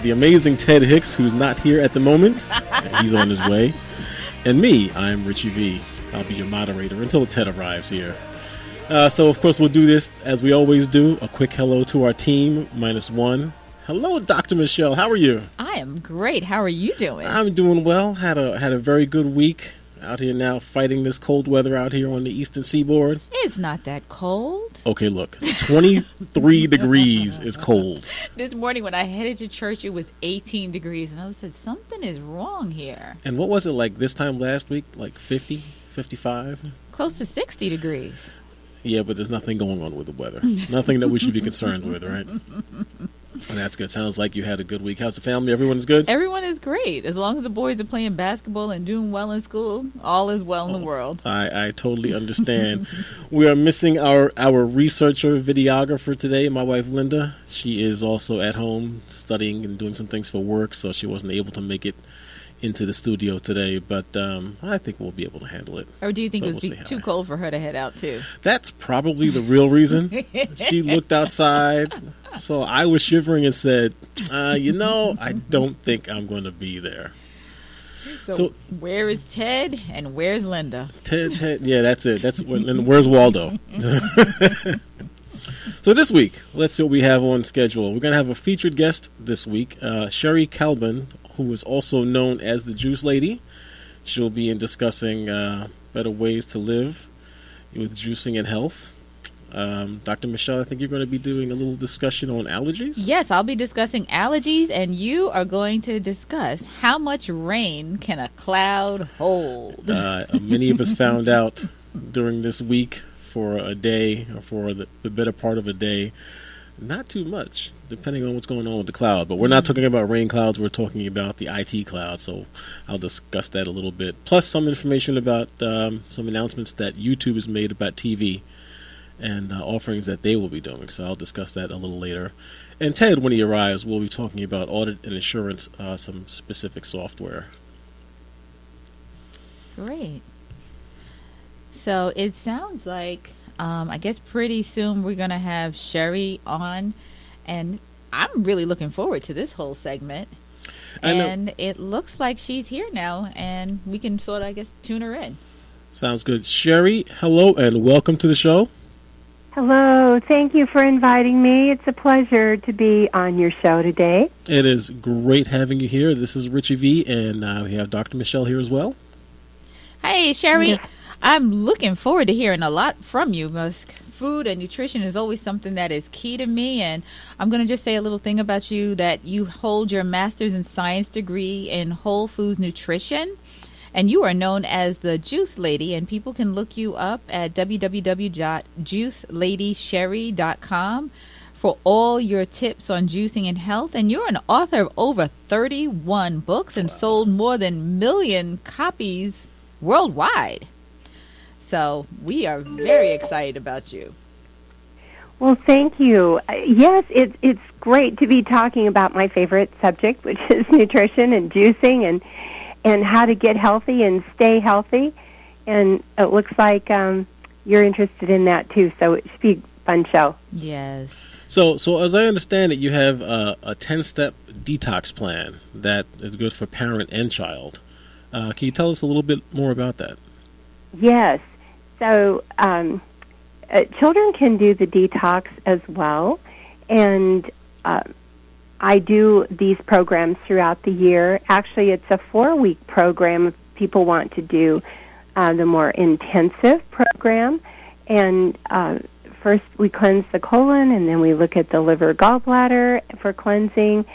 the amazing Ted Hicks, who's not here at the moment. He's on his way. And me, I'm Richie V. I'll be your moderator until Ted arrives here. So, of course, we'll do this as we always do. A quick hello to our team, -1. Hello, Dr. Michele. How are you? I am great. How are you doing? I'm doing well. Had a very good week out here now, fighting this cold weather out here on the eastern seaboard. It's not that cold. Okay, look, 23 degrees is cold. This morning when I headed to church, it was 18 degrees, and I said, something is wrong here. And what was it like this time last week? Like 50, 55? Close to 60 degrees. Yeah, but there's nothing going on with the weather. Nothing that we should be concerned with, right? And that's good. Sounds like you had a good week. How's the family? Everyone's good? Everyone is great. As long as the boys are playing basketball and doing well in school, all is well in the world. I totally understand. We are missing our researcher, videographer today, my wife Linda. She is also at home studying and doing some things for work, so she wasn't able to make it into the studio today, but I think we'll be able to handle it. Or do you think it was too cold for her to head out too? That's probably the real reason. She looked outside, so I was shivering and said, I don't think I'm going to be there. So where is Ted and where's Linda? Ted, yeah, that's it. And where's Waldo? So this week, let's see what we have on schedule. We're going to have a featured guest this week, Sherry Calbom, who is also known as the Juice Lady. She'll be discussing better ways to live with juicing and health. Dr. Michele, I think you're going to be doing a little discussion on allergies? Yes, I'll be discussing allergies, and you are going to discuss how much rain can a cloud hold. Many of us found out during this week for a day, or for the better part of a day, not too much, depending on what's going on with the cloud. But we're not talking about rain clouds. We're talking about the IT cloud. So I'll discuss that a little bit. Plus some information about some announcements that YouTube has made about TV and offerings that they will be doing. So I'll discuss that a little later. And Ted, when he arrives, we'll be talking about audit and insurance, some specific software. Great. So it sounds like I guess pretty soon we're going to have Sherry on, and I'm really looking forward to this whole segment. And it looks like she's here now, and we can sort of, I guess, tune her in. Sounds good. Sherry, hello, and welcome to the show. Hello. Thank you for inviting me. It's a pleasure to be on your show today. It is great having you here. This is Richie V, and we have Dr. Michele here as well. Hey, Sherry. Yes. I'm looking forward to hearing a lot from you, because food and nutrition is always something that is key to me. And I'm going to just say a little thing about you, that you hold your master's in science degree in whole foods nutrition. And you are known as the Juice Lady, and people can look you up at www.juiceladysherry.com for all your tips on juicing and health. And you're an author of over 31 books and sold more than 1 million copies worldwide. So we are very excited about you. Well, thank you. Yes, it's great to be talking about my favorite subject, which is nutrition and juicing and how to get healthy and stay healthy. And it looks like you're interested in that too, so it should be a fun show. Yes. So as I understand it, you have a 10-step detox plan that is good for parent and child. Can you tell us a little bit more about that? Yes. So children can do the detox as well, and I do these programs throughout the year. Actually, it's a 4-week program if people want to do the more intensive program. And first we cleanse the colon, and then we look at the liver, gallbladder for cleansing,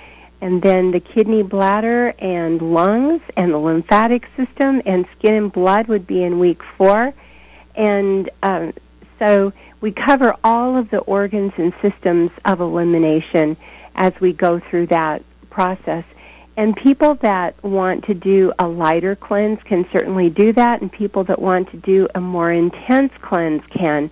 and then the kidney, bladder, and lungs, and the lymphatic system, and skin and blood would be in week 4. And so we cover all of the organs and systems of elimination as we go through that process. And people that want to do a lighter cleanse can certainly do that, and people that want to do a more intense cleanse can.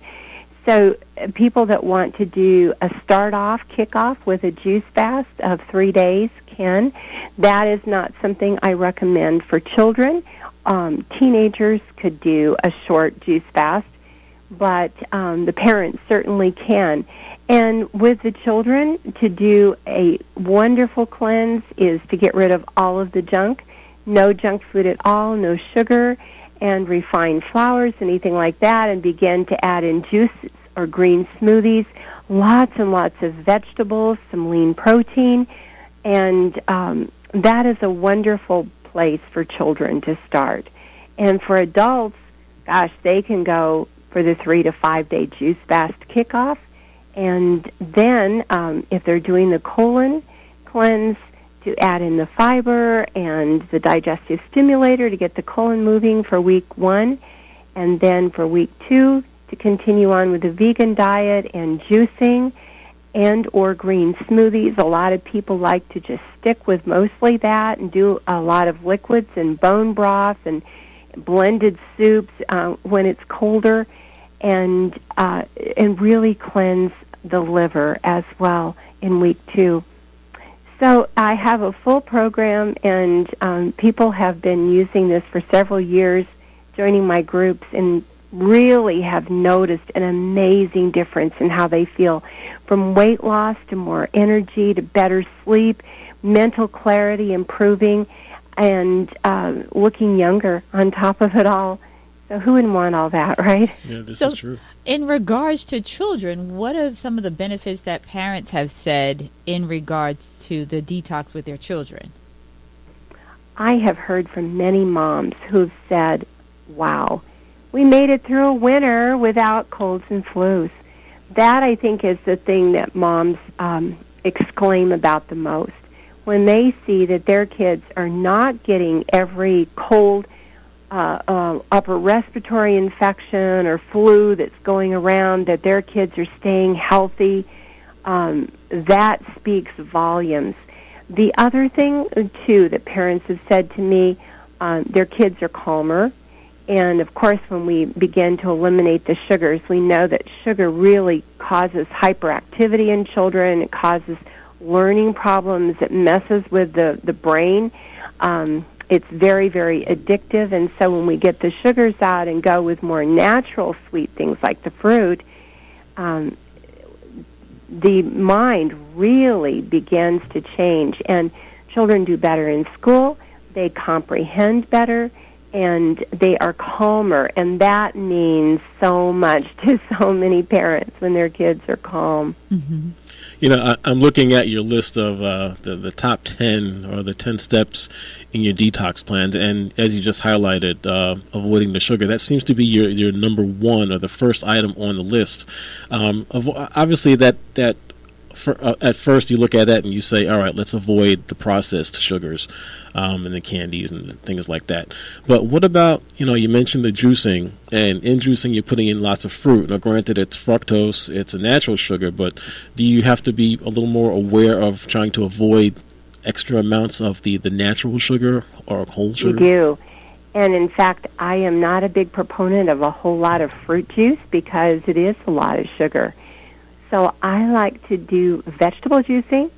So people that want to do a kickoff with a juice fast of 3 days can. That is not something I recommend for children. Teenagers could do a short juice fast, but the parents certainly can. And with the children, to do a wonderful cleanse is to get rid of all of the junk. No junk food at all, no sugar, and refined flours, anything like that, and begin to add in juices or green smoothies, lots and lots of vegetables, some lean protein, and that is a wonderful place for children to start. And for adults, gosh, they can go for the 3 to 5 day juice fast kickoff. And then if they're doing the colon cleanse, to add in the fiber and the digestive stimulator to get the colon moving for week 1. And then for week 2, to continue on with the vegan diet and juicing and or green smoothies. A lot of people like to just stick with mostly that and do a lot of liquids and bone broth and blended soups when it's colder, and really cleanse the liver as well in week 2. So I have a full program, and people have been using this for several years, joining my groups, and really have noticed an amazing difference in how they feel, from weight loss to more energy to better sleep, mental clarity improving, and looking younger on top of it all. So who wouldn't want all that, right? Yeah, this is true. In regards to children, what are some of the benefits that parents have said in regards to the detox with their children? I have heard from many moms who've said, wow, we made it through a winter without colds and flus. That, I think, is the thing that moms exclaim about the most. When they see that their kids are not getting every cold, upper respiratory infection or flu that's going around, that their kids are staying healthy, that speaks volumes. The other thing, too, that parents have said to me, their kids are calmer. And, of course, when we begin to eliminate the sugars, we know that sugar really causes hyperactivity in children. It causes learning problems. It messes with the brain. It's very, very addictive. And so when we get the sugars out and go with more natural sweet things like the fruit, the mind really begins to change. And children do better in school. They comprehend better. And they are calmer, and that means so much to so many parents when their kids are calm. Mm-hmm. You know, I'm looking at your list of the top 10 or the 10 steps in your detox plans, and as you just highlighted, avoiding the sugar, that seems to be your number one or the first item on the list. Obviously, at first you look at that and you say, all right, let's avoid the processed sugars and the candies and things like that. But what about, you mentioned the juicing, and in juicing you're putting in lots of fruit. Now, granted, it's fructose, it's a natural sugar, but do you have to be a little more aware of trying to avoid extra amounts of the natural sugar or whole sugar? You do. And in fact, I am not a big proponent of a whole lot of fruit juice because it is a lot of sugar. So I like to do vegetable juicing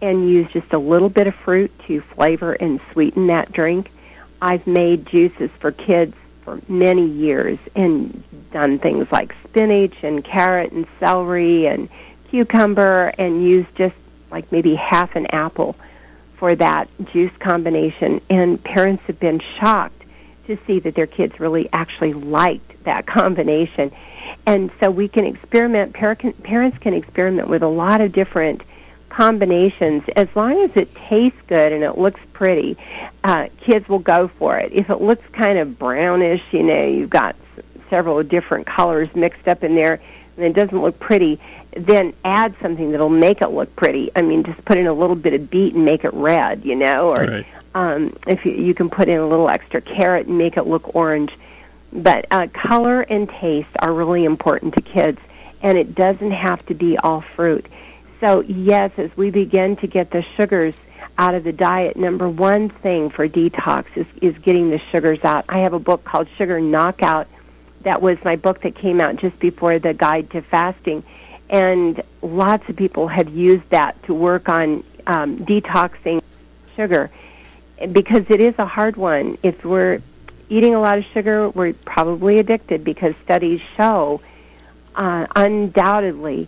and use just a little bit of fruit to flavor and sweeten that drink. I've made juices for kids for many years and done things like spinach and carrot and celery and cucumber, and used just like maybe half an apple for that juice combination. And parents have been shocked to see that their kids really actually liked that combination. And so we can experiment, parents can experiment with a lot of different combinations. As long as it tastes good and it looks pretty, kids will go for it. If it looks kind of brownish, you've got several different colors mixed up in there, and it doesn't look pretty, then add something that'll make it look pretty. I mean, just put in a little bit of beet and make it red, or right. If you can put in a little extra carrot and make it look orange. But color and taste are really important to kids, and it doesn't have to be all fruit. So, yes, as we begin to get the sugars out of the diet, number one thing for detox is getting the sugars out. I have a book called Sugar Knockout. That was my book that came out just before the Guide to Fasting, and lots of people have used that to work on detoxing sugar, because it is a hard one. If we're eating a lot of sugar, we're probably addicted, because studies show undoubtedly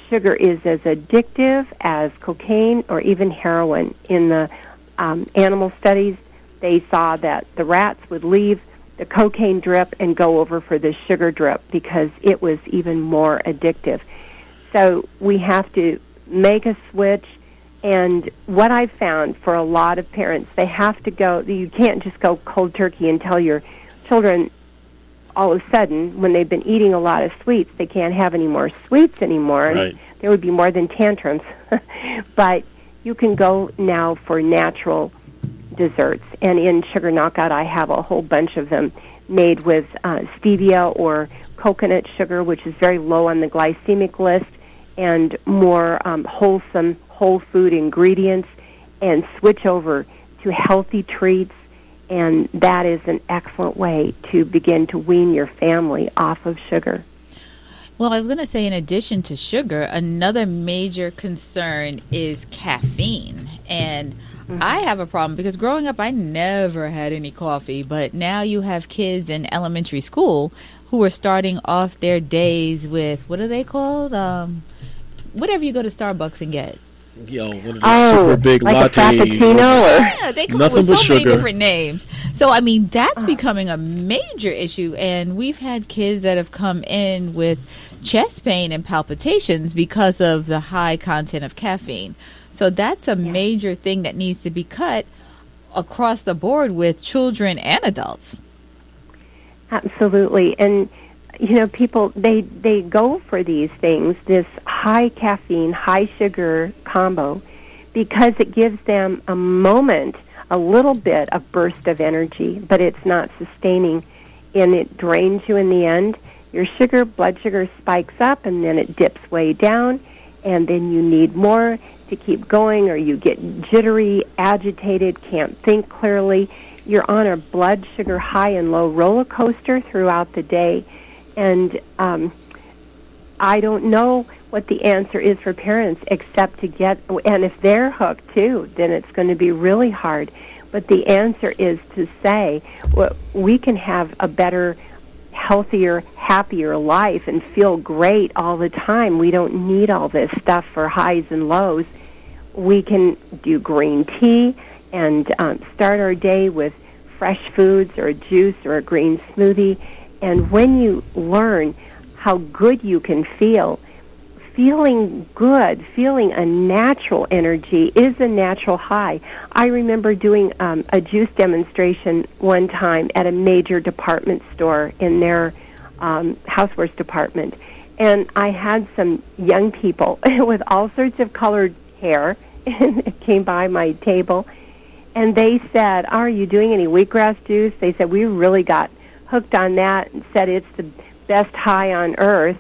sugar is as addictive as cocaine or even heroin. In the animal studies, they saw that the rats would leave the cocaine drip and go over for the sugar drip because it was even more addictive. So we have to make a switch. And what I've found for a lot of parents, they have to go, you can't just go cold turkey and tell your children all of a sudden, when they've been eating a lot of sweets, they can't have any more sweets anymore. Right. And there would be more than tantrums. But you can go now for natural desserts. And in Sugar Knockout, I have a whole bunch of them made with stevia or coconut sugar, which is very low on the glycemic list, and more wholesome whole food ingredients, and switch over to healthy treats. And that is an excellent way to begin to wean your family off of sugar. Well, I was going to say, in addition to sugar, another major concern is caffeine. And I have a problem because growing up, I never had any coffee. But now you have kids in elementary school who are starting off their days with, what are they called? Whatever you go to Starbucks and get. One of those super big like lattes. A frappuccino Yeah, they come up with so many sugar. different names. So, I mean, that's becoming a major issue. And we've had kids that have come in with chest pain and palpitations because of the high content of caffeine. So that's a major thing that needs to be cut across the board with children and adults. Absolutely. And you know, people, they go for these things, this high caffeine, high sugar combo, because it gives them a moment, a little bit of burst of energy, but it's not sustaining, and it drains you in the end. Your blood sugar spikes up, and then it dips way down, and then you need more to keep going, or you get jittery, agitated, can't think clearly. You're on a blood sugar high and low roller coaster throughout the day. And I don't know what the answer is for parents except to get, and if they're hooked too, then it's going to be really hard. But the answer is to say, well, we can have a better, healthier, happier life and feel great all the time. We don't need all this stuff for highs and lows. We can do green tea and start our day with fresh foods or a juice or a green smoothie. And when you learn how good you can feel, feeling good, feeling a natural energy is a natural high. I remember doing a juice demonstration one time at a major department store in their housewares department. And I had some young people with all sorts of colored hair came by my table. And they said, "Are you doing any wheatgrass juice?" They said, "We really got hooked on that and said it's the best high on earth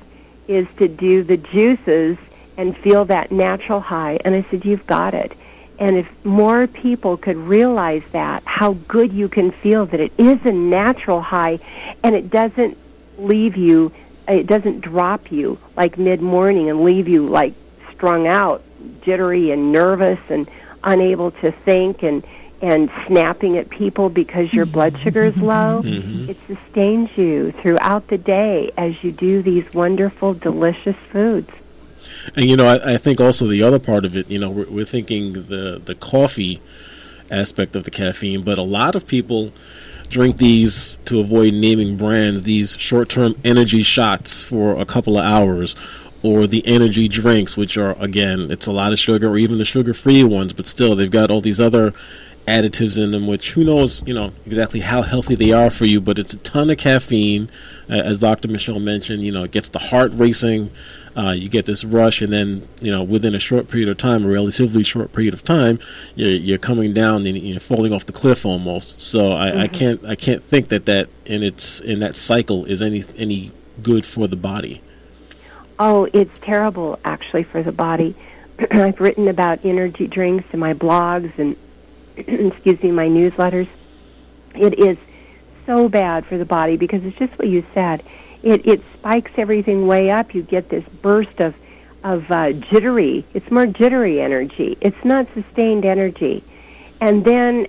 is to do the juices and feel that natural high." And I said, "You've got it." And if more people could realize that, how good you can feel, that it is a natural high and it doesn't leave you, it doesn't drop you like mid-morning and leave you like strung out, jittery and nervous and unable to think and snapping at people because your blood sugar is low. It sustains you throughout the day as you do these wonderful, delicious foods. And, you know, I think also the other part of it, you know, we're thinking the coffee aspect of the caffeine, but a lot of people drink these, to avoid naming brands, these short-term energy shots for a couple of hours, or the energy drinks, which are, again, it's a lot of sugar, or even the sugar-free ones, but still they've got all these other additives in them, which who knows, you know, exactly how healthy they are for you, but it's a ton of caffeine. As Dr. Michele mentioned, you know, it gets the heart racing, you get this rush, and then, you know, within a short period of time, a relatively short period of time, you're coming down and you're falling off the cliff almost. So I can't think that in that cycle is any good for the body. Oh, it's terrible actually for the body. I've written about energy drinks in my blogs and my newsletters. It is so bad for the body because it's just what you said. It spikes everything way up. You get this burst of jittery. It's more jittery energy. It's not sustained energy. And then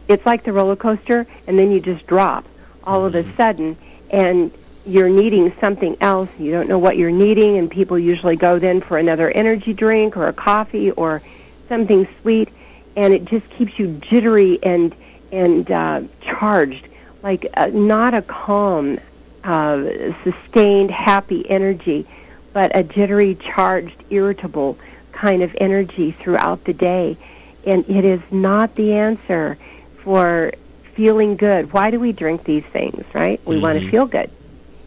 it's like the roller coaster, and then you just drop all of a sudden. And you're needing something else, you don't know what you're needing, and people usually go then for another energy drink or a coffee or something sweet, and it just keeps you jittery and charged, like not a calm, sustained, happy energy, but a jittery, charged, irritable kind of energy throughout the day. And it is not the answer for feeling good. Why do we drink these things, right? We want to feel good.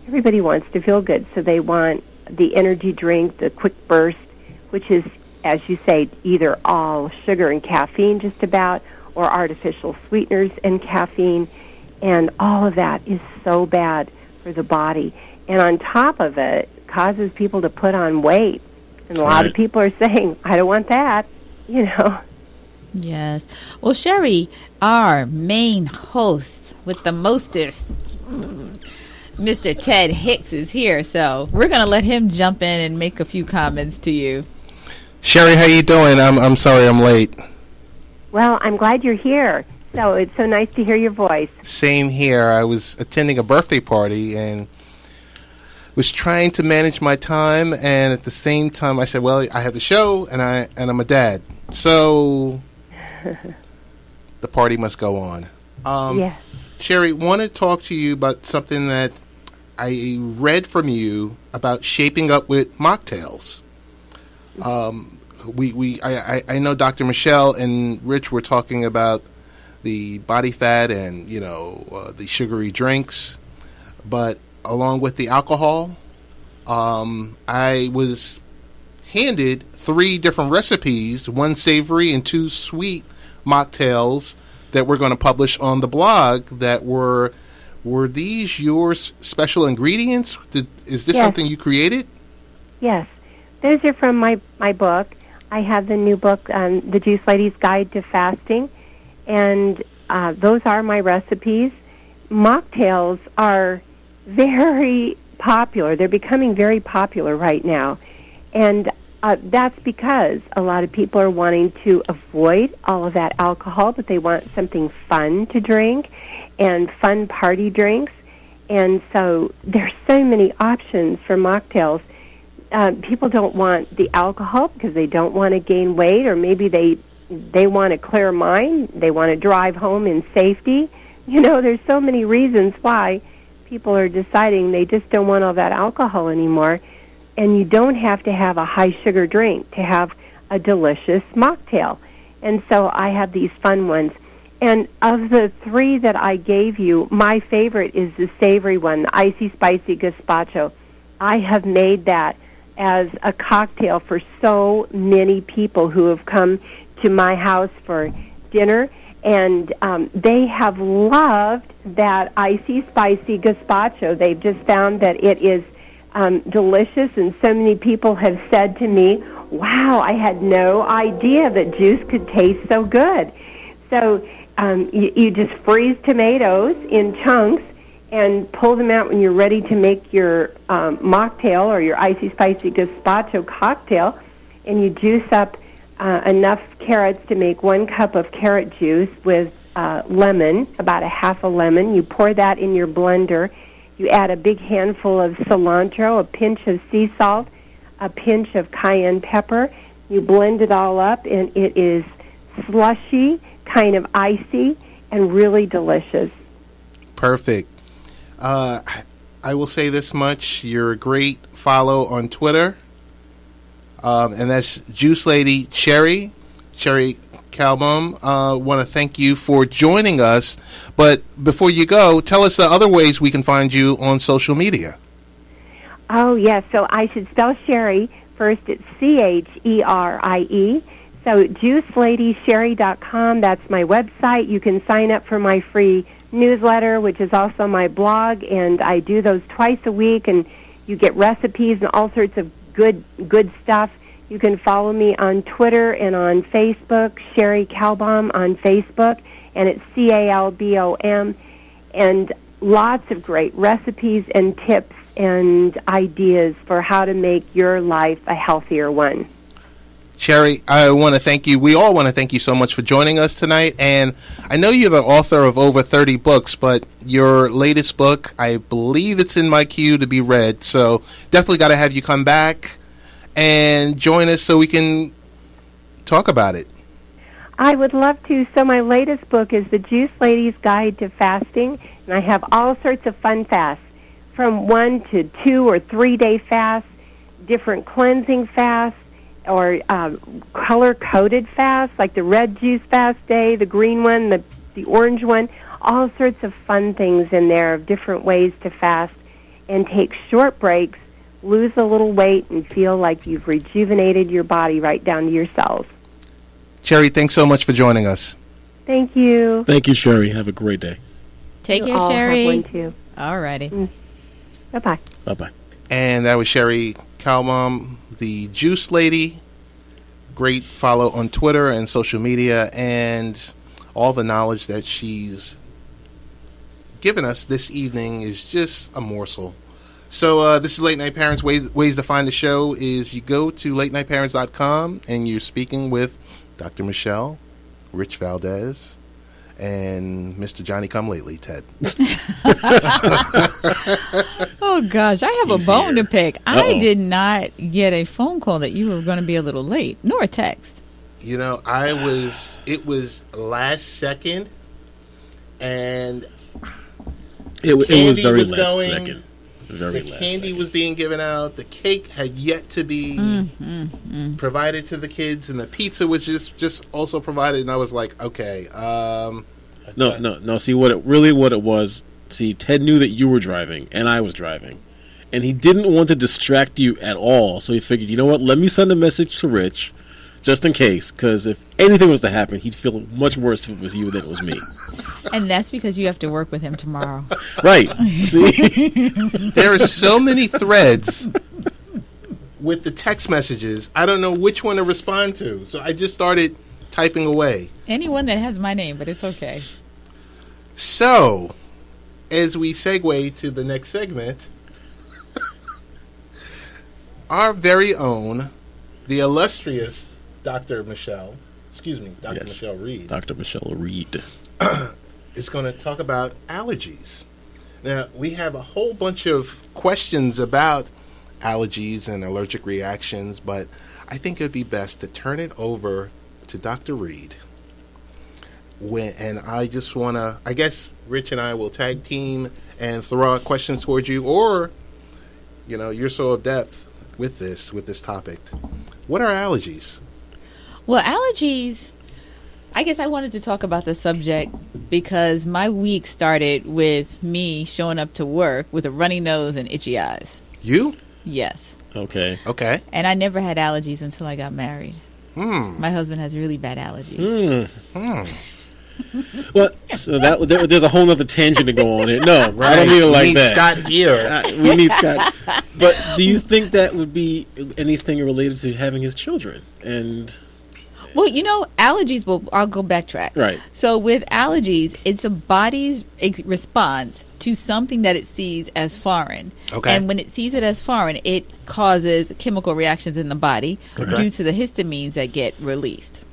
Everybody wants to feel good, so they want the energy drink, the quick burst, which is, as you say, either all sugar and caffeine just about, or artificial sweeteners and caffeine, and all of that is so bad for the body. And on top of it, causes people to put on weight. And a lot of people are saying, I don't want that, you know. Yes. Well, Sherry, our main host with the mostest, Mr. Ted Hicks, is here, so we're going to let him jump in and make a few comments to you. Sherry, how you doing? I'm sorry I'm late. Well, I'm glad you're here. So it's so nice to hear your voice. Same here. I was attending a birthday party and was trying to manage my time, and at the same time I said, well, I have the show and I'm a dad. So the party must go on. Yes. Sherry, want to talk to you about something that I read from you about shaping up with mocktails. I know Dr. Michele and Rich were talking about the body fat and the sugary drinks, but along with the alcohol, I was handed 3 different recipes, 1 savory and 2 sweet mocktails that we're going to publish on the blog. That were these your special ingredients? Is this something you created? Yes. Those are from my book. I have the new book, The Juice Lady's Guide to Fasting, and those are my recipes. Mocktails are very popular. They're becoming very popular right now, and that's because a lot of people are wanting to avoid all of that alcohol, but they want something fun to drink and fun party drinks, and so there's so many options for mocktails. People don't want the alcohol because they don't want to gain weight, or maybe they want a clear mind. They want to drive home in safety. There's so many reasons why people are deciding they just don't want all that alcohol anymore. And you don't have to have a high sugar drink to have a delicious mocktail. And so I have these fun ones. And of the 3 that I gave you, my favorite is the savory one, the icy spicy gazpacho. I have made that as a cocktail for so many people who have come to my house for dinner, and they have loved that icy spicy gazpacho. They've just found that it is delicious, and so many people have said to me, wow, I had no idea that juice could taste so good. So you just freeze tomatoes in chunks and pull them out when you're ready to make your mocktail or your icy spicy gazpacho cocktail, and you juice up enough carrots to make 1 cup of carrot juice with lemon, about a half a lemon. You pour that in your blender. You add a big handful of cilantro, a pinch of sea salt, a pinch of cayenne pepper. You blend it all up, and it is slushy, kind of icy, and really delicious. Perfect. I will say this much. You're a great follow on Twitter. And that's Juice Lady Sherry Calbom. Want to thank you for joining us. But before you go, tell us the other ways we can find you on social media. Oh, yes. So I should spell Sherry. First, it's Cherie. So juiceladysherry.com, that's my website. You can sign up for my free newsletter, which is also my blog, and I do those twice a week, and you get recipes and all sorts of good stuff. You can follow me on Twitter and on Facebook, Sherry Calbom on Facebook, and it's Calbom, and lots of great recipes and tips and ideas for how to make your life a healthier one. Sherry, I want to thank you. We all want to thank you so much for joining us tonight. And I know you're the author of over 30 books, but your latest book, I believe it's in my queue to be read. So definitely got to have you come back and join us so we can talk about it. I would love to. So my latest book is The Juice Lady's Guide to Fasting, and I have all sorts of fun fasts, from 1 to 2 or 3 day fasts, different cleansing fasts, or color-coded fasts, like the red juice fast day, the green one, the orange one, all sorts of fun things in there of different ways to fast and take short breaks, lose a little weight, and feel like you've rejuvenated your body right down to your cells. Sherry, thanks so much for joining us. Thank you. Thank you, Sherry. Have a great day. Take You care, all Sherry. have one too. All righty. Bye-bye. Bye-bye. And that was Sherry Calbom, the Juice Lady. Great follow on Twitter and social media, and all the knowledge that she's given us this evening is just a morsel. So this is Late Night Parents. Ways to find the show is you go to latenightparents.com and you're speaking with Dr. Michele, Rich Valdez, and Mr. Johnny Come Lately, Ted. Oh, gosh. I have He's a bone here. to pick. Uh-oh. I did not get a phone call that you were going to be a little late, nor a text. You know, it was last second, and It was candy very was last going. second. Very The last candy second. was being given out. The cake had yet to be provided to the kids, and the pizza was just also provided. And I was like, okay, No. See what it was. See, Ted knew that you were driving and I was driving, and he didn't want to distract you at all. So he figured, you know what? Let me send a message to Rich, just in case, because if anything was to happen, he'd feel much worse if it was you than it was me. And that's because you have to work with him tomorrow. Right? See, there are so many threads with the text messages. I don't know which one to respond to, so I just started typing away. Anyone that has my name, but it's okay. So, as we segue to the next segment, our very own, the illustrious Dr. Michele Yes. Michele Reed, Dr. Michele Reed. is going to talk about allergies. Now, we have a whole bunch of questions about allergies and allergic reactions, but I think it would be best to turn it over to Dr. Reed. And I just want to, I guess Rich and I will tag team and throw out questions towards you, or, you know, you're so adept with this topic. What are allergies? Well, allergies, I guess I wanted to talk about the subject because my week started with me showing up to work with a runny nose and itchy eyes. You? Yes. Okay. Okay. And I never had allergies until I got married. My husband has really bad allergies. Well, so there's a whole other tangent to go on here. No, Right. I don't mean it We like need that. Scott here. We need Scott. But do you think that would be anything related to having his children? And Well, you know, allergies, I'll go backtrack. Right. So with allergies, it's a body's response to something that it sees as foreign. Okay. And when it sees it as foreign, it causes chemical reactions in the body due to the histamines that get released.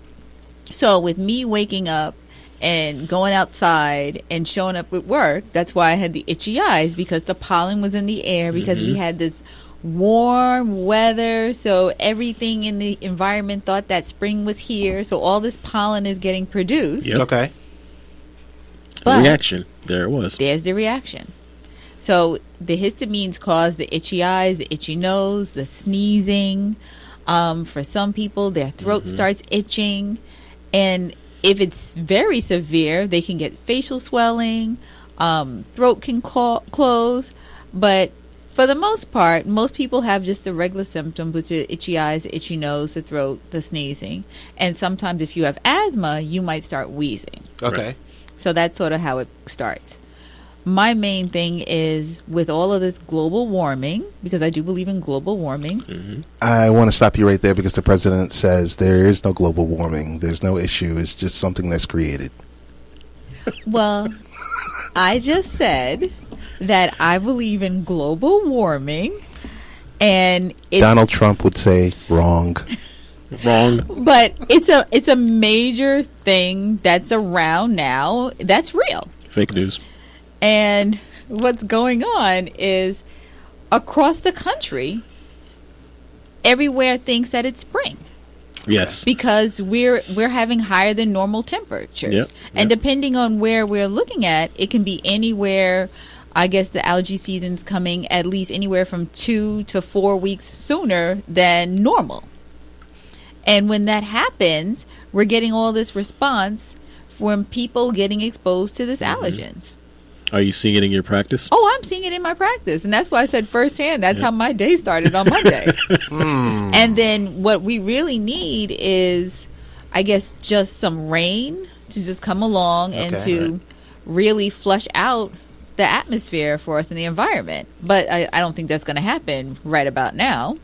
So with me waking up and going outside and showing up at work, that's why I had the itchy eyes, because the pollen was in the air, because we had this warm weather, so everything in the environment thought that spring was here, so all this pollen is getting produced. Yep. Okay. But reaction, there it was. there's the reaction. So the histamines cause the itchy eyes, the itchy nose, the sneezing. For some people, their throat starts itching. And if it's very severe, they can get facial swelling, throat can close. But for the most part, most people have just the regular symptoms, which are itchy eyes, the itchy nose, the throat, the sneezing. And sometimes if you have asthma, you might start wheezing. Okay. Right. So that's sort of how it starts. My main thing is with all of this global warming, because I do believe in global warming. I want to stop you right there because the president says there is no global warming. There's no issue. It's just something that's created. Well, I just said that I believe in global warming, and it's, Donald Trump would say wrong. Wrong. But it's a major thing that's around now that's real. Fake news. And what's going on is across the country, everywhere thinks that it's spring. Yes. Because we're having higher than normal temperatures. Yep. And depending on where we're looking at, it can be anywhere. I guess the allergy season's coming at least anywhere from 2 to 4 weeks sooner than normal. And when that happens, we're getting all this response from people getting exposed to this allergens. Are you seeing it in your practice? Oh, I'm seeing it in my practice. And that's why I said firsthand, that's how my day started on Monday. And then what we really need is, I guess, just some rain to just come along and to really flush out the atmosphere for us in the environment. But I don't think that's going to happen right about now.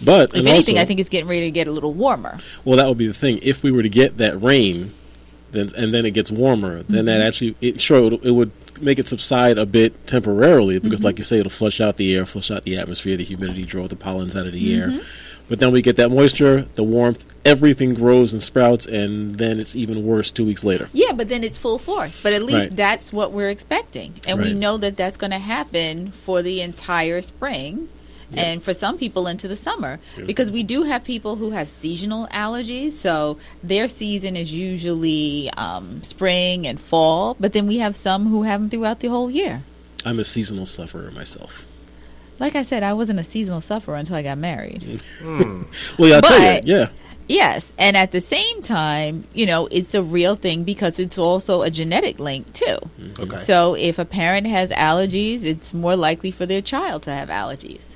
But if anything, I think it's getting ready to get a little warmer. Well, that would be the thing. If we were to get that rain, then it gets warmer, then that actually, it would make it subside a bit temporarily because, like you say, it'll flush out the air, flush out the atmosphere, the humidity, draw the pollens out of the air. But then we get that moisture, the warmth, everything grows and sprouts, and then it's even worse 2 weeks later. Yeah, but then it's full force. But at least that's what we're expecting. And we know that that's going to happen for the entire spring. And for some people into the summer, because we do have people who have seasonal allergies, so their season is usually spring and fall, but then we have some who have them throughout the whole year. I'm a seasonal sufferer myself. Like I said, I wasn't a seasonal sufferer until I got married. Well, yeah, I'll tell you, yeah. Yes, and at the same time, it's a real thing because it's also a genetic link too. Okay. So if a parent has allergies, it's more likely for their child to have allergies.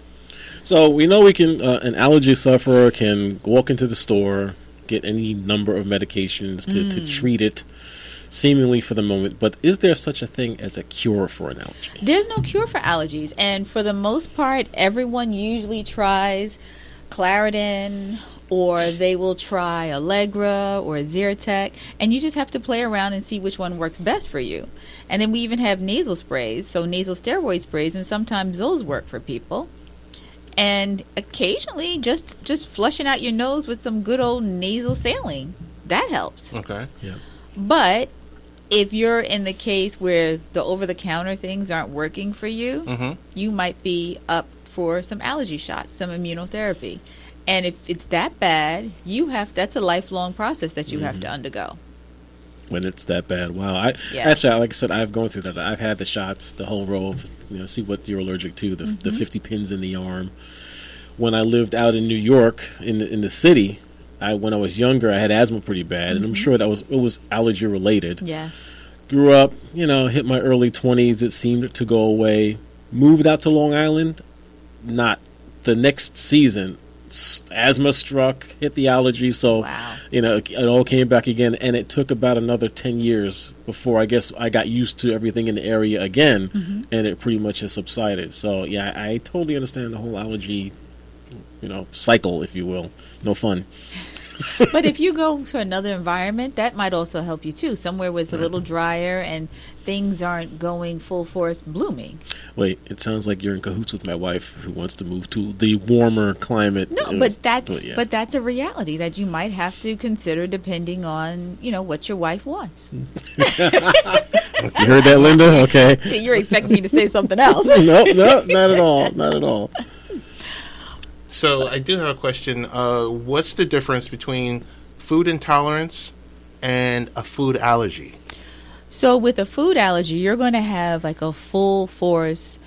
So we know we can, an allergy sufferer can walk into the store, get any number of medications to treat it, seemingly for the moment. But is there such a thing as a cure for an allergy? There's no cure for allergies. And for the most part, everyone usually tries Claritin, or they will try Allegra or Zyrtec. And you just have to play around and see which one works best for you. And then we even have nasal sprays, so nasal steroid sprays, and sometimes those work for people. And occasionally, just flushing out your nose with some good old nasal saline, that helps. Okay. Yeah. But if you're in the case where the over-the-counter things aren't working for you, you might be up for some allergy shots, some immunotherapy. And if it's that bad, that's a lifelong process that you have to undergo. When it's that bad, wow! Actually, like I said, I've gone through that. I've had the shots, the whole row of see what you're allergic to, the 50 pins in the arm. When I lived out in New York, in the city, when I was younger, I had asthma pretty bad, and I'm sure it was allergy related. Yes. Grew up, hit my early 20s. It seemed to go away. Moved out to Long Island. Not the next season. Asthma struck, hit the allergy, so it all came back again, and it took about another 10 years before I guess I got used to everything in the area again, and it pretty much has subsided. So yeah, I totally understand the whole allergy cycle, if you will. No fun. But if you go to another environment, that might also help you too. Somewhere where it's a little drier and things aren't going full force blooming. Wait, it sounds like you're in cahoots with my wife who wants to move to the warmer climate. No, but that's a reality that you might have to consider depending on, what your wife wants. You heard that, Linda? Okay. So you're expecting me to say something else. No, not at all. Not at all. So I do have a question. What's the difference between food intolerance and a food allergy? So with a food allergy, you're going to have like a full force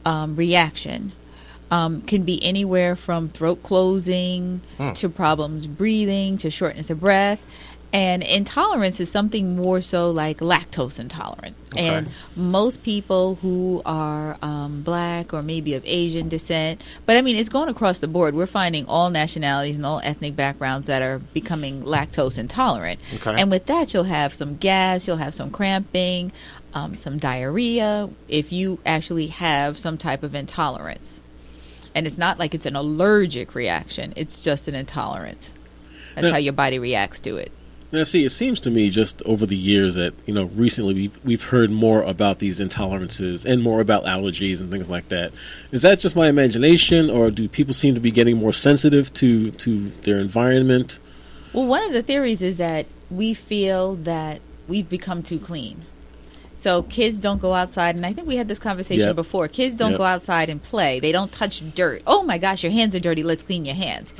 reaction. Can be anywhere from throat closing to problems breathing to shortness of breath. And intolerance is something more so like lactose intolerant. Okay. And most people who are black or maybe of Asian descent, but I mean, it's going across the board. We're finding all nationalities and all ethnic backgrounds that are becoming lactose intolerant. Okay. And with that, you'll have some gas, you'll have some cramping, some diarrhea, if you actually have some type of intolerance. And it's not like it's an allergic reaction. It's just an intolerance. That's how your body reacts to it. Now, see, it seems to me just over the years that, recently we've heard more about these intolerances and more about allergies and things like that. Is that just my imagination, or do people seem to be getting more sensitive to their environment? Well, one of the theories is that we feel that we've become too clean. So kids don't go outside, and I think we had this conversation before. Kids don't go outside and play. They don't touch dirt. Oh my gosh, your hands are dirty. Let's clean your hands.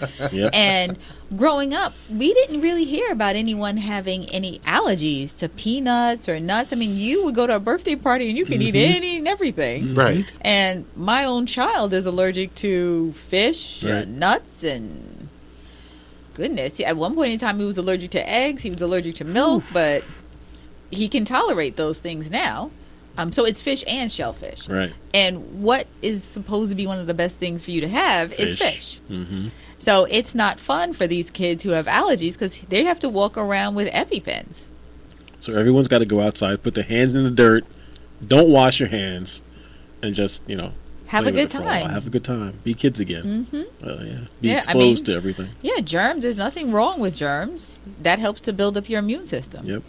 And growing up, we didn't really hear about anyone having any allergies to peanuts or nuts. I mean, you would go to a birthday party and you could eat any and everything. Right. And my own child is allergic to fish, nuts, and goodness. At one point in time, he was allergic to eggs. He was allergic to milk, but he can tolerate those things now. So it's fish and shellfish. Right. And what is supposed to be one of the best things for you to have is fish. Mm-hmm. So it's not fun for these kids who have allergies because they have to walk around with EpiPens. So everyone's got to go outside, put their hands in the dirt, don't wash your hands, and just, have a good time. Have a good time. Be kids again. Mm-hmm. Be exposed to everything. Yeah, germs. There's nothing wrong with germs. That helps to build up your immune system. Yep.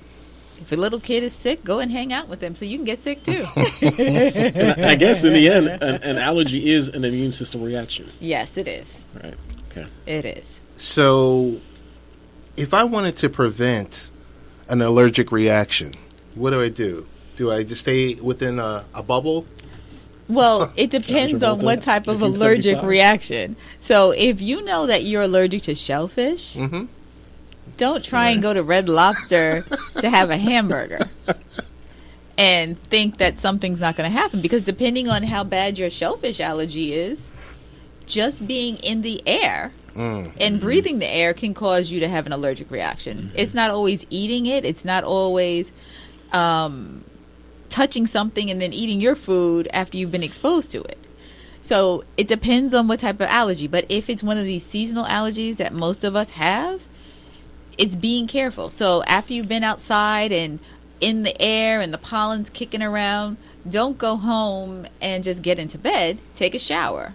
If a little kid is sick, go and hang out with them so you can get sick too. I guess in the end, an allergy is an immune system reaction. Yes, it is. Right. Okay. It is. So, if I wanted to prevent an allergic reaction, what do? Do I just stay within a bubble? Well, it depends on what type of allergic reaction. So, if you know that you're allergic to shellfish, don't try and go to Red Lobster to have a hamburger and think that something's not going to happen, because depending on how bad your shellfish allergy is, just being in the air and breathing the air can cause you to have an allergic reaction. It's not always eating it. It's not always touching something and then eating your food after you've been exposed to it. So it depends on what type of allergy. But if it's one of these seasonal allergies that most of us have, it's being careful. So after you've been outside and in the air and the pollen's kicking around, don't go home and just get into bed. Take a shower.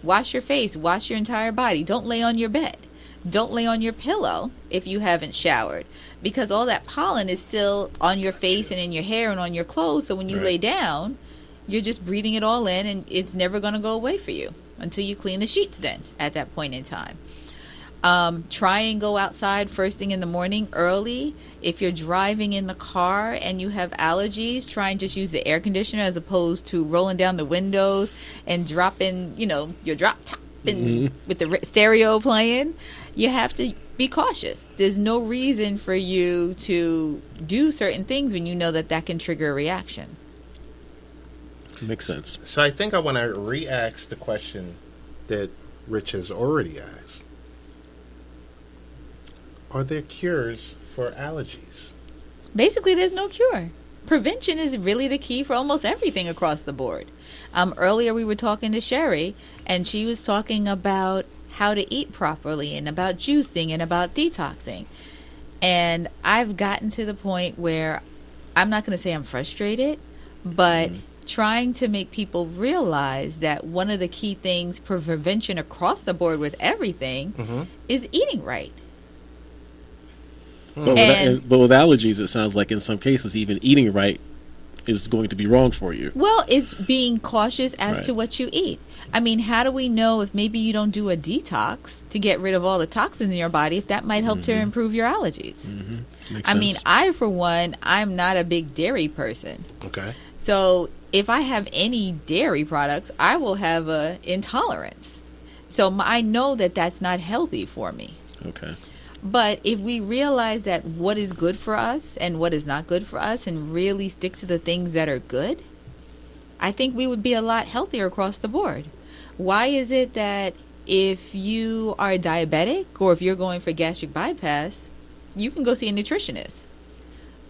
Wash your face. Wash your entire body. Don't lay on your bed. Don't lay on your pillow if you haven't showered, because all that pollen is still on your face and in your hair and on your clothes. So when you lay down, you're just breathing it all in, and it's never going to go away for you until you clean the sheets then at that point in time. Try and go outside first thing in the morning early. If you're driving in the car and you have allergies, try and just use the air conditioner as opposed to rolling down the windows and dropping, your drop top with the stereo playing. You have to be cautious. There's no reason for you to do certain things when you know that can trigger a reaction. Makes sense. So I think I want to re-ask the question that Rich has already asked. Are there cures for allergies? Basically, there's no cure. Prevention is really the key for almost everything across the board. Earlier, we were talking to Sherry, and she was talking about how to eat properly and about juicing and about detoxing. And I've gotten to the point where I'm not going to say I'm frustrated, but trying to make people realize that one of the key things for prevention across the board with everything is eating right. But with allergies, it sounds like in some cases, even eating right is going to be wrong for you. Well, it's being cautious as to what you eat. I mean, how do we know if maybe you don't do a detox to get rid of all the toxins in your body, if that might help to improve your allergies? I mean, for one, I'm not a big dairy person. Okay. So if I have any dairy products, I will have a intolerance. So I know that that's not healthy for me. Okay. But if we realize that what is good for us and what is not good for us and really stick to the things that are good, I think we would be a lot healthier across the board. Why is it that if you are diabetic or if you're going for gastric bypass, you can go see a nutritionist?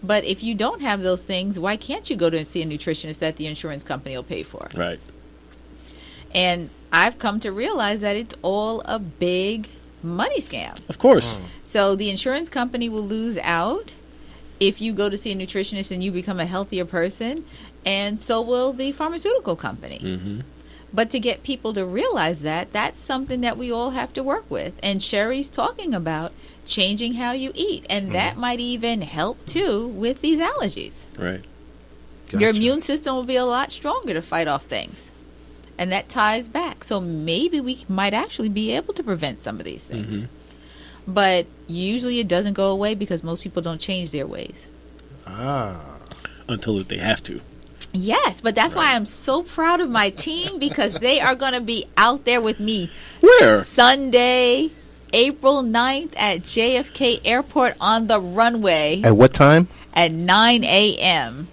But if you don't have those things, why can't you go to see a nutritionist that the insurance company will pay for? Right. And I've come to realize that it's all a big money scam. Of course. So the insurance company will lose out if you go to see a nutritionist and you become a healthier person, and so will the pharmaceutical company. But to get people to realize that's something that we all have to work with. And Sherry's talking about changing how you eat, and that might even help too with these allergies. Right. Gotcha. Your immune system will be a lot stronger to fight off things. And that ties back. So maybe we might actually be able to prevent some of these things. but usually it doesn't go away because most people don't change their ways. Until they have to. Yes, but that's why I'm so proud of my team, because they are going to be out there with me. Where? Sunday, April 9th at JFK Airport on the runway. At what time? At 9 a.m.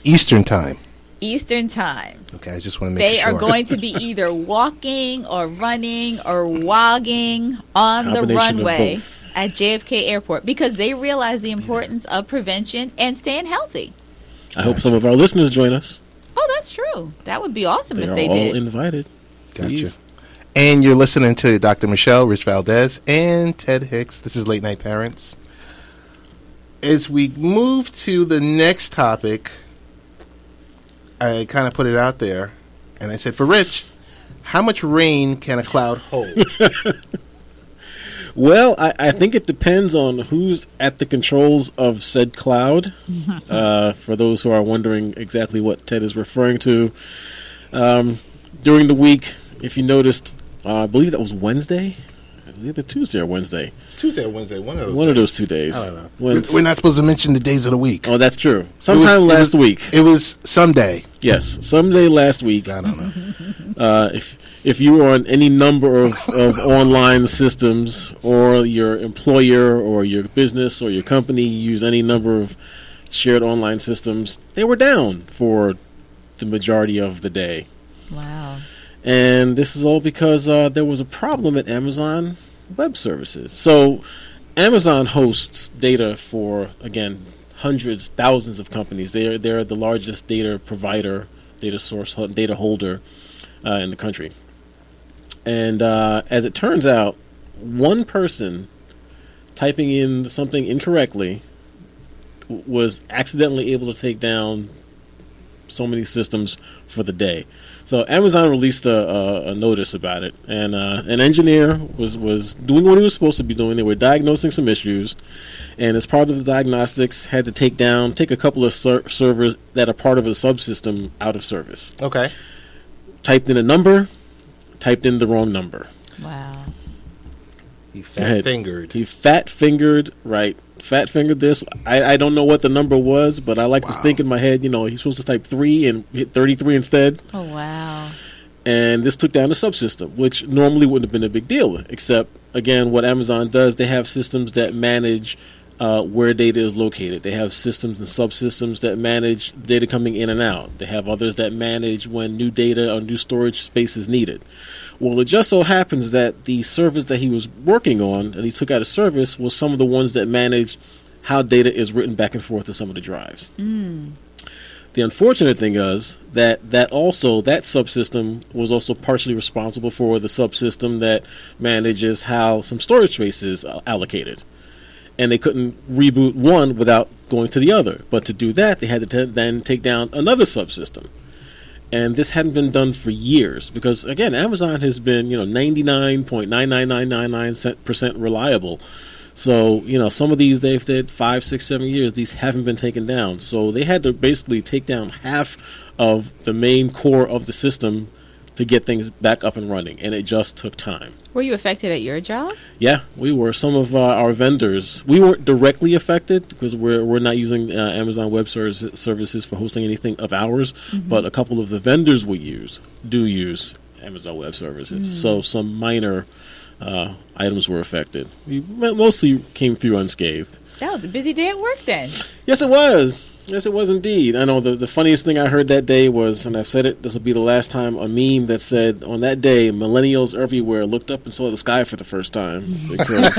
Eastern time. Eastern time. Okay, I just want to make They sure. are going to be either walking or running or wogging on the runway at JFK Airport, because they realize the importance of prevention and staying healthy. I hope some of our listeners join us. Oh, that's true. That would be awesome if they all did. Invited. Gotcha. Please. And you're listening to Dr. Michele, Rich Valdez, and Ted Hicks. This is Late Night Parents. As we move to the next topic, I kind of put it out there, and I said, for Rich, how much rain can a cloud hold? Well, I think it depends on who's at the controls of said cloud. For those who are wondering exactly what Ted is referring to, during the week, if you noticed, I believe that was Wednesday, either Tuesday or Wednesday. Tuesday or Wednesday, one of those 2 days. I don't know. We're not supposed to mention the days of the week. Oh, that's true. Sometime last week. It was someday. Yes, someday last week. I don't know. If you were on any number of online systems, or your employer or your business or your company use any number of shared online systems, they were down for the majority of the day. Wow. And this is all because there was a problem at Amazon Web Services. So Amazon hosts data for, again, hundreds, thousands of companies. They're the largest data provider, data source, data holder in the country. And as it turns out, one person typing in something incorrectly was accidentally able to take down so many systems for the day. So Amazon released a notice about it, and an engineer was doing what he was supposed to be doing. They were diagnosing some issues, and as part of the diagnostics, had to take a couple of servers that are part of a subsystem out of service. Okay. Typed in a number, typed in the wrong number. Wow. He fat-fingered. He fat-fingered, right. Fat-fingered this. I don't know what the number was, but I like to think in my head, he's supposed to type 3 and hit 33 instead. Oh, wow. And this took down a subsystem, which normally wouldn't have been a big deal, except, again, what Amazon does, they have systems that manage where data is located. They have systems and subsystems that manage data coming in and out. They have others that manage when new data or new storage space is needed. Well, it just so happens that the servers that he was working on, that he took out of service, was some of the ones that manage how data is written back and forth to some of the drives. The unfortunate thing is that subsystem was also partially responsible for the subsystem that manages how some storage space is allocated. And they couldn't reboot one without going to the other. But to do that, they had to then take down another subsystem. And this hadn't been done for years because, again, Amazon has been, 99.99999% reliable. So, some of these they've did 5, 6, 7 years. These haven't been taken down. So they had to basically take down half of the main core of the system to get things back up and running. And it just took time. Were you affected at your job? Yeah, we were. Some of our vendors, we weren't directly affected because we're not using Amazon Web Services for hosting anything of ours, but a couple of the vendors we do use Amazon Web Services. So some minor items were affected. We mostly came through unscathed. That was a busy day at work then. Yes, it was. Yes, it was indeed. I know the funniest thing I heard that day was, and I've said it, this will be the last time, a meme that said, on that day, millennials everywhere looked up and saw the sky for the first time because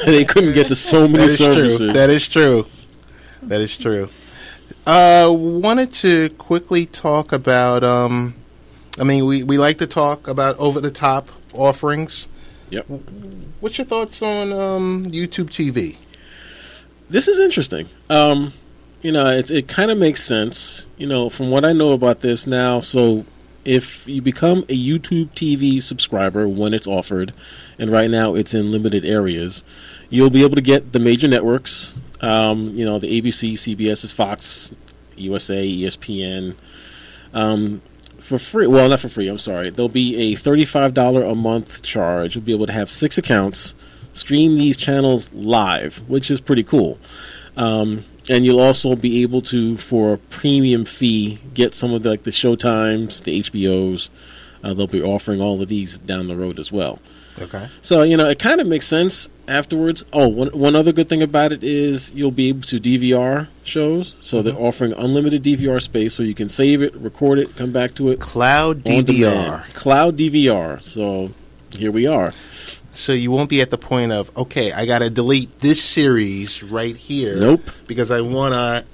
they couldn't get to so many services. That is true. Wanted to quickly talk about, we like to talk about over-the-top offerings. Yep. What's your thoughts on YouTube TV? This is interesting. It kind of makes sense, from what I know about this now. So if you become a YouTube TV subscriber when it's offered, and right now it's in limited areas, you'll be able to get the major networks, the ABC, CBS, Fox, USA, ESPN, for free. Well, not for free, I'm sorry. There'll be a $35 a month charge. You'll be able to have 6 accounts. stream these channels live, which is pretty cool. And you'll also be able to, for a premium fee, get some of the Showtimes, the HBOs. They'll be offering all of these down the road as well. Okay. So, it kind of makes sense afterwards. Oh, one other good thing about it is you'll be able to DVR shows. So they're offering unlimited DVR space, so you can save it, record it, come back to it. Cloud on DVR. demand. Cloud DVR. So here we are. So you won't be at the point of, okay, I got to delete this series right here. Nope. Because I want to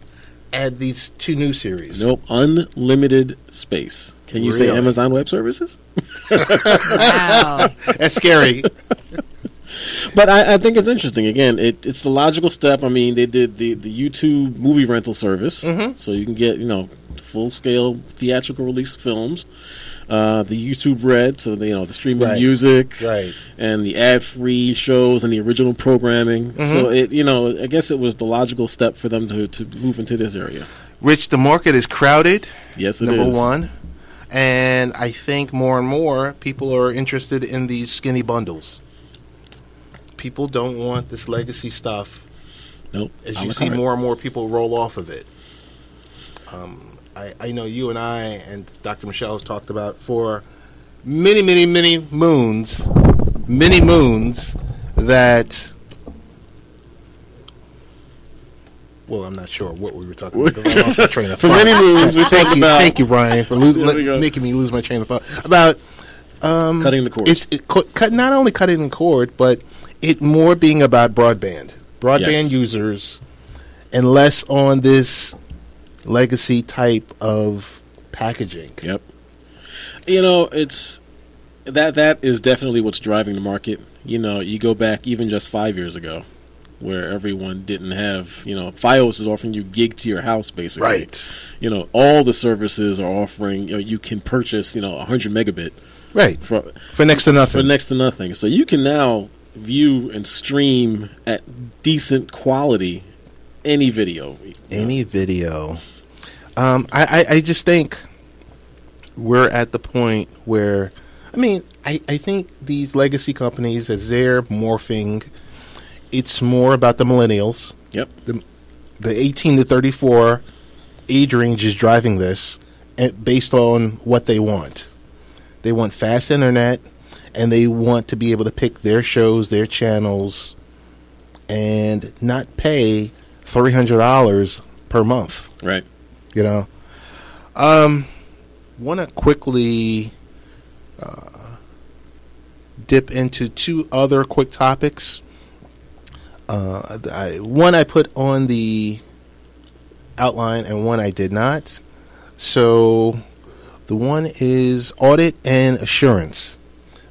add these 2 new series. Nope. Unlimited space. Can you say Really? Amazon Web Services? Wow. That's scary. But I think it's interesting. Again, it's the logical step. I mean, they did the YouTube movie rental service, so you can get full-scale theatrical release films. The YouTube Red, so the streaming music, Right. and the ad-free shows and the original programming. So I guess it was the logical step for them to move into this area. Rich, the market is crowded. Yes, it is. Number one. And I think more and more people are interested in these skinny bundles. People don't want this legacy stuff. Nope. As you see more and more people roll off of it. I know you and I and Dr. Michele has talked about for many, many, many moons that, well, I'm not sure what we were talking about because I lost my train of For thought. many moons, we talked about... Thank you, Brian, for making me lose my train of thought. About cutting the cord. Not only cutting the cord, but it more being about broadband Yes. users, and less on this legacy type of packaging. Yep. It's that is definitely what's driving the market. You go back even just 5 years ago, where everyone didn't have, Fios is offering you gig to your house, basically. Right. All the services are offering, you can purchase, 100 megabit. Right. For next to nothing. For next to nothing. So you can now view and stream at decent quality any video. Any video. I just think we're at the point where, I think these legacy companies, as they're morphing, it's more about the millennials. Yep. The 18 to 34 age range is driving this based on what they want. They want fast internet, and they want to be able to pick their shows, their channels, and not pay $300 per month. Right. Want to quickly dip into 2 other quick topics. One I put on the outline and one I did not. So the one is audit and assurance.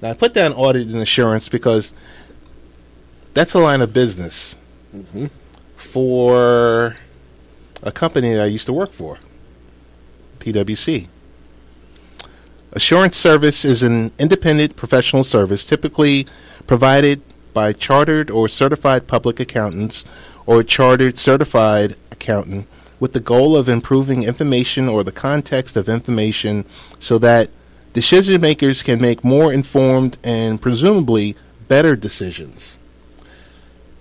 Now I put down audit and assurance because that's a line of business for a company that I used to work for, PwC. Assurance service is an independent professional service typically provided by chartered or certified public accountants or a chartered certified accountant with the goal of improving information or the context of information so that decision makers can make more informed and presumably better decisions.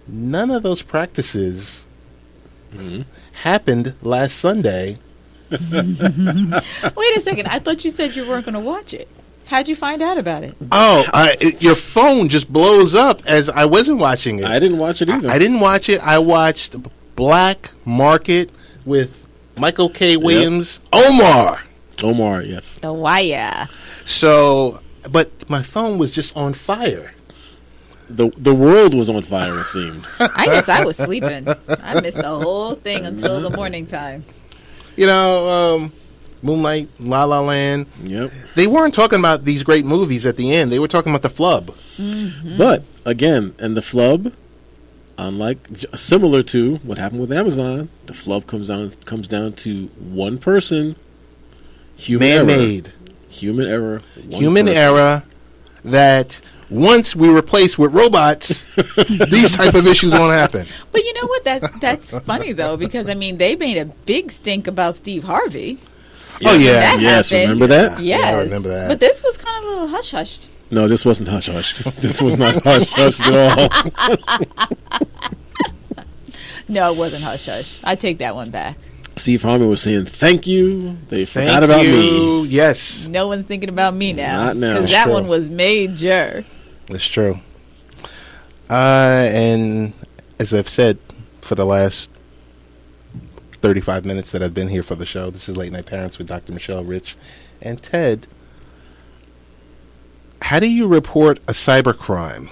None of those practices happened last Sunday. Wait a second. I thought you said you weren't going to watch it. How'd you find out about it? Oh, your phone just blows up as I wasn't watching it. I didn't watch it either. I didn't watch it. I watched Black Market with Michael K. Williams. Omar, yes. The Wire. So, but my phone was just on fire. The world was on fire, it seemed. I guess I was sleeping. I missed the whole thing until the morning time. Moonlight, La La Land. Yep. They weren't talking about these great movies at the end. They were talking about the flub. Mm-hmm. But, again, and the flub, similar to what happened with Amazon, the flub comes down to one person, Man-made. Human error. Human error that once we replace with robots, these type of issues won't happen. But you know what? That's funny, though, because, they made a big stink about Steve Harvey. Oh, yeah. That Yes, happened. remember that? Yes. Yeah, I remember that. But this was kind of a little hush-hushed. No, this wasn't hush hush. This was not hush hush at all. No, it wasn't hush hush. I take that one back. Steve Harmon was saying thank you. They forgot about me. Yes. No one's thinking about me now. Not now. Because that one was major. That's true. And as I've said for the last 35 minutes that I've been here for the show, this is Late Night Parents with Dr. Michele, Rich, and Ted. How do you report a cybercrime?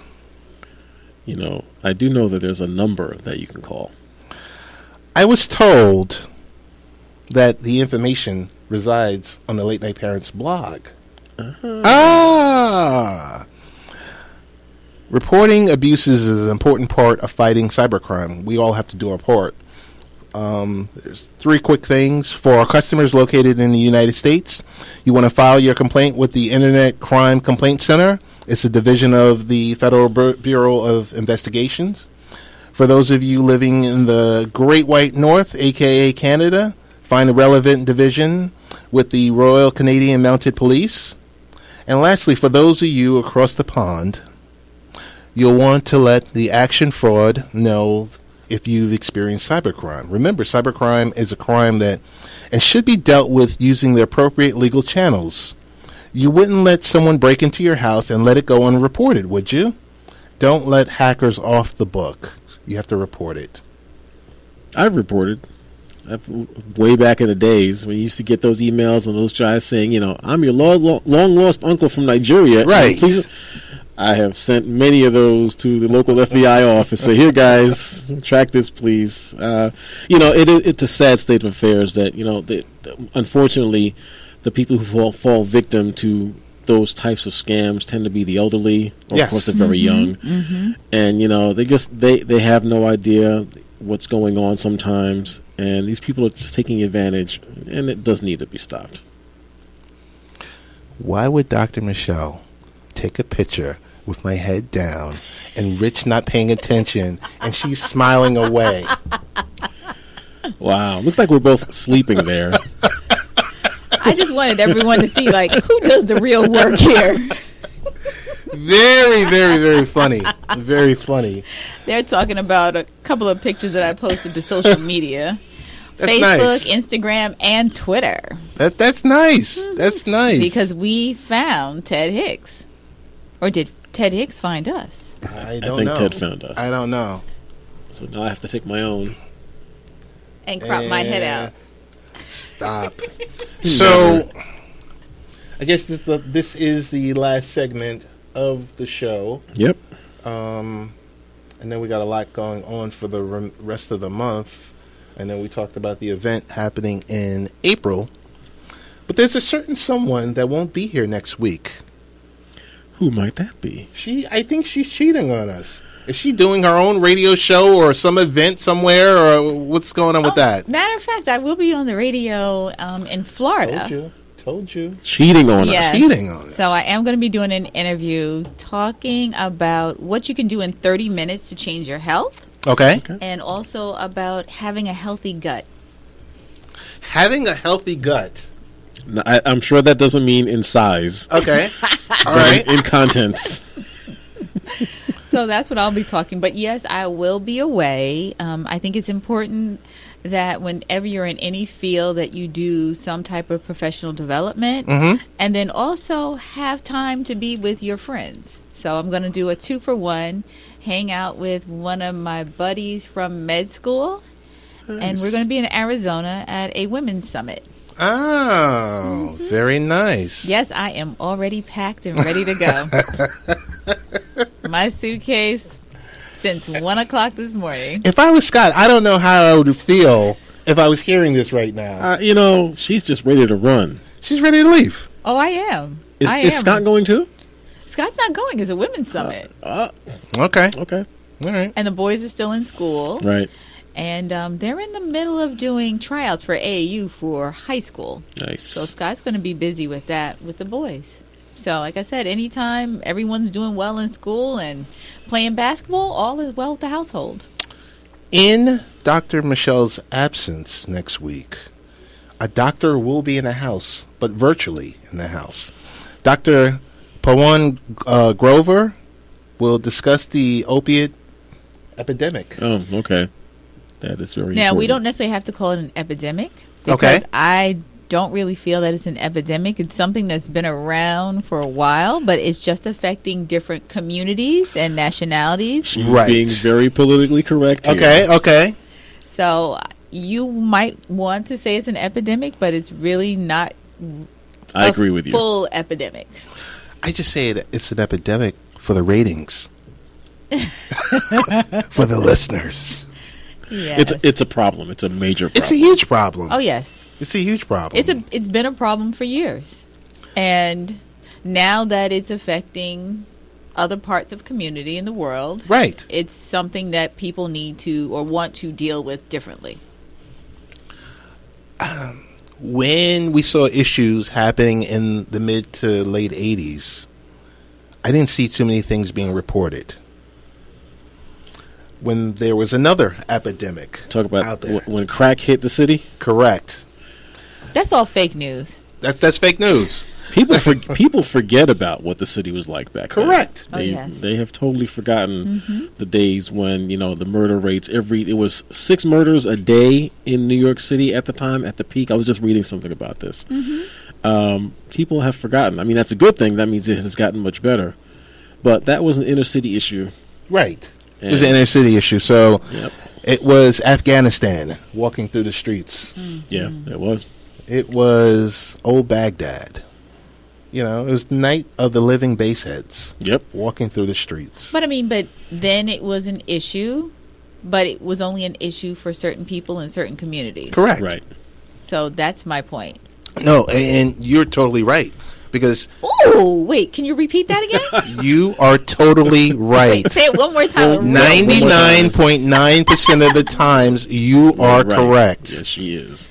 You know, I do know that there's a number that you can call. I was told that the information resides on the Late Night Parents blog. Reporting abuses is an important part of fighting cybercrime. We all have to do our part. There's 3 quick things. For our customers located in the United States, you want to file your complaint with the Internet Crime Complaint Center. It's a division of the Federal Bureau of Investigations. For those of you living in the Great White North, a.k.a. Canada, find a relevant division with the Royal Canadian Mounted Police. And lastly, for those of you across the pond, you'll want to let the Action Fraud know if you've experienced cybercrime. Remember, cybercrime is a crime that and should be dealt with using the appropriate legal channels. You wouldn't let someone break into your house and let it go unreported, would you? Don't let hackers off the book. You have to report it. I've reported. Way back in the days when you used to get those emails and those guys saying, you know, I'm your long-lost uncle from Nigeria. Right. Please, I have sent many of those to the local FBI office. Say, here, guys, track this, please. You know, it's a sad state of affairs that, you know, unfortunately, the people who fall victim to those types of scams tend to be the elderly, or of course, they're very young. Mm-hmm. And, you know, they have no idea what's going on sometimes. And these people are just taking advantage, and it does need to be stopped. Why would Dr. Michele take a picture with my head down and Rich not paying attention and she's smiling away? Wow. Looks like we're both sleeping there. I just wanted everyone to see, like, who does the real work here? Very, very, very funny. Very funny. They're talking about a couple of pictures that I posted to social media. That's Facebook, nice. Instagram, and Twitter. That's nice. That's nice. Because we found Ted Hicks. Or did Ted Hicks find us? I think Ted found us. I don't know. So now I have to take my own. And crop my head out. Stop. So, I guess this is the last segment of the show. Yep. And then we got a lot going on for the rest of the month. And then we talked about the event happening in April. But there's a certain someone that won't be here next week. Who might that be? I think she's cheating on us. Is she doing her own radio show or some event somewhere, or what's going on with that? Matter of fact, I will be on the radio in Florida. Told you. Cheating on Yes. us. Cheating on us. So I am going to be doing an interview talking about what you can do in 30 minutes to change your health. Okay. And also about having a healthy gut. Having a healthy gut. No, I'm sure that doesn't mean in size. Okay. All right. In contents. So that's what I'll be talking. But yes, I will be away. I think it's important that whenever you're in any field that you do some type of professional development, and then also have time to be with your friends. So I'm going to do a 2-for-1, hang out with one of my buddies from med school, and we're going to be in Arizona at a women's summit. Oh, very nice. Yes, I am already packed and ready to go. My suitcase since 1 o'clock this morning. If I was Scott, I don't know how I would feel if I was hearing this right now. You know, she's just ready to run. She's ready to leave. Oh, I am. Is Scott going too? Scott's not going. It's a women's summit. Okay. Okay. All right. And the boys are still in school. Right. And they're in the middle of doing tryouts for AAU for high school. Nice. So Scott's going to be busy with that with the boys. So like I said, anytime everyone's doing well in school and playing basketball, all is well with the household. In Dr. Michelle's absence next week, a doctor will be in the house, but virtually in the house. Dr. Pawan Grover will discuss the opiate epidemic. Oh, okay. That is very Now, important. we don't necessarily have to call it an epidemic. Okay. Because I don't really feel that it's an epidemic. It's something that's been around for a while, but it's just affecting different communities and nationalities. She's Right. being very politically correct here. Okay. So you might want to say it's an epidemic, but it's really not I agree with you. full epidemic. I just say it's an epidemic for the ratings. For the listeners. Yes. It's a problem. It's a major problem. It's a huge problem. Oh, yes. It's a huge problem. It's been a problem for years. And now that it's affecting other parts of community in the world, Right. it's something that people need to or want to deal with differently. When we saw issues happening in the mid to late 80s, I didn't see too many things being reported. When there was another epidemic Talk about out there. when crack hit the city. Correct. That's all fake news. That's fake news. People forget about what the city was like back then. Correct. Oh, yes. They have totally forgotten the days when, the murder rates it was 6 murders a day in New York City at the time, at the peak. I was just reading something about this. People have forgotten. I mean, that's a good thing. That means it has gotten much better. But that was an inner city issue. Right. It was an inner city issue. So Yep. it was Afghanistan walking through the streets. Yeah, it was. It was old Baghdad. It was the night of the living baseheads Yep. walking through the streets. But then it was an issue, but it was only an issue for certain people in certain communities. Correct. Right. So that's my point. No, and you're totally right. Because Oh, wait, can you repeat that again? you are totally right. Say it one more time. 99.9% of the times you are Right. correct. Yes, she is.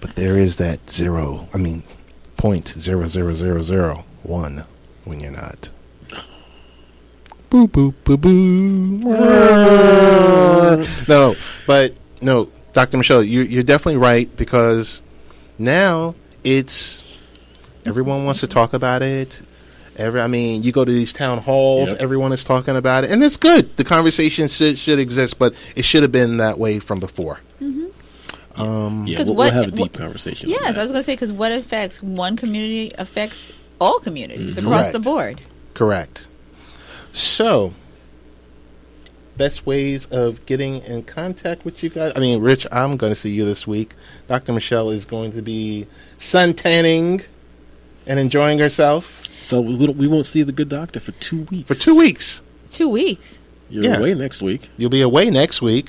But there is that 0.00001 when you're not. Boo, boo, boo, boo. No, Dr. Michele, you're definitely right, because now everyone wants to talk about it. You go to these town halls, Yep. everyone is talking about it, and it's good. The conversation should exist, but it should have been that way from before. Yeah, 'Cause we'll have a deep conversation. on Yes, that. I was going to say, because what affects one community affects all communities across the Correct. board. Correct. So, best ways of getting in contact with you guys. Rich, I'm going to see you this week. Dr. Michele is going to be sun tanning and enjoying herself So we won't see the good doctor for 2 weeks. for 2 weeks. 2 weeks. You're Yeah. away next week. You'll be away next week,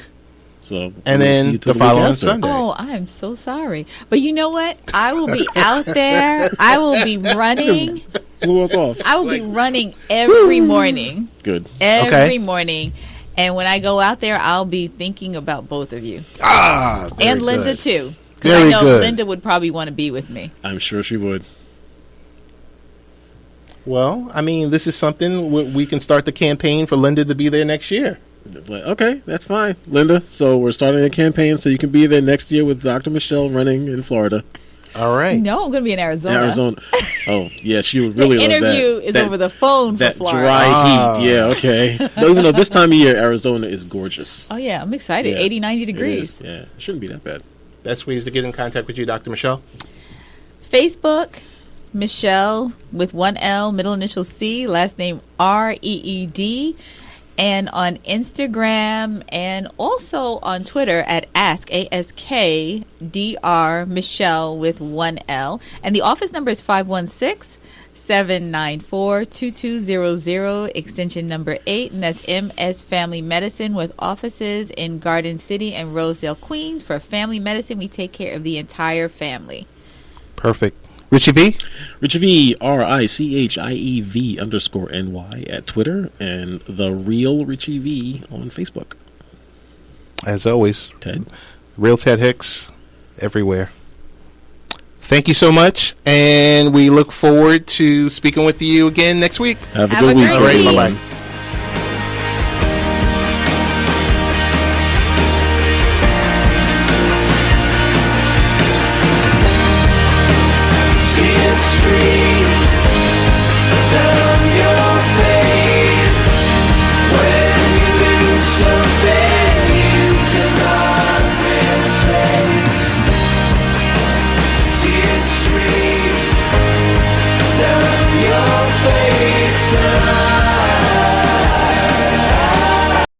So and we'll see then you till the week following after. Sunday. Oh, I am so sorry. But you know what? I will be out there. I will be running. Blew us off. I will be running every morning. Good. Every morning. And when I go out there, I'll be thinking about both of you. Very And Linda, good. too. 'Cause Very I know good. Linda would probably want to be with me. I'm sure she would. Well, this is something we can start the campaign for Linda to be there next year. But, okay, that's fine, Linda. So we're starting a campaign so you can be there next year with Dr. Michele running in Florida. All right. No, I'm going to be in Arizona. Arizona. Oh, yeah, she would really The love that. interview is over the phone for That Florida. dry Ah. heat. Yeah, okay. No, even though this time of year, Arizona is gorgeous. Oh, yeah, I'm excited. Yeah, 80, 90 it degrees. is. Yeah, it shouldn't be that bad. Best ways to get in contact with you, Dr. Michele? Facebook, Michele with one L, middle initial C, last name Reed, and on Instagram and also on Twitter at AskDr Michele with one L. And the office number is 516-794-2200, extension number 8, and that's MS Family Medicine, with offices in Garden City and Rosedale, Queens. For family medicine, we take care of the entire family. Perfect. Richie V? Richie V, RICHIEV_NY at Twitter, and The Real Richie V on Facebook. As always, Ted? Real Ted Hicks everywhere. Thank you so much, and we look forward to speaking with you again next week. Have a Have good a week. great All right, week. everyone. bye-bye.